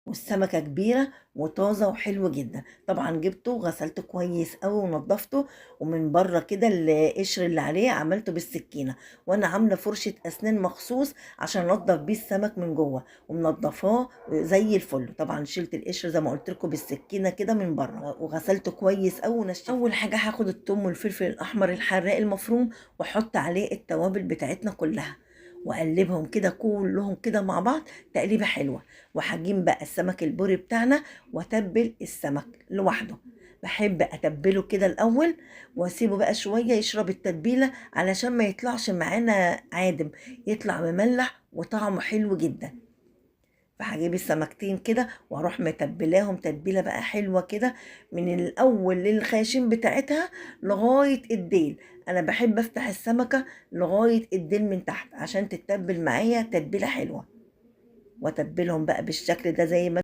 والسمكة كبيرة وطازة وحلو جدًا. طبعًا جِبته وغسلته كويس أوي ونضّفته، ومن برّه كده القشر اللي عليه عملته بالسكينة، وأنا عاملة فرشة أسنان مخصوص عشان أنضّف بيه السمك من جوّه، ومنضّفاه زي الفل. طبعًا شِلت القشر زي ما قُلت لكم بالسكينة كده من برّه، وغسلته كويس أوي أول حاجة هاخد التوم والفلفل الأحمر الحراق المفروم، وأحط عليه التوابل بتاعتنا كلّها، وأقلّبهم كده كلّهم كده مع بعض تقليبة حلوة. وهاجيب بقى السمك البوري بتاعنا واتبل السمك لوحده. باحب اتبله كده الاول واسيبه بقى شويه يشرب التتبيله علشان ما يطلعش معانا عادم، يطلع مملح وطعمه حلو جدا. فهجيب السمكتين كده واروح متبلاهم تتبيله بقى حلوه كده من الاول للخياشيم بتاعتها لغايه الديل. انا بحب افتح السمكه لغايه الديل من تحت عشان تتبل معايا تتبيله حلوه، واتبلهم بقى بالشكل ده زي ما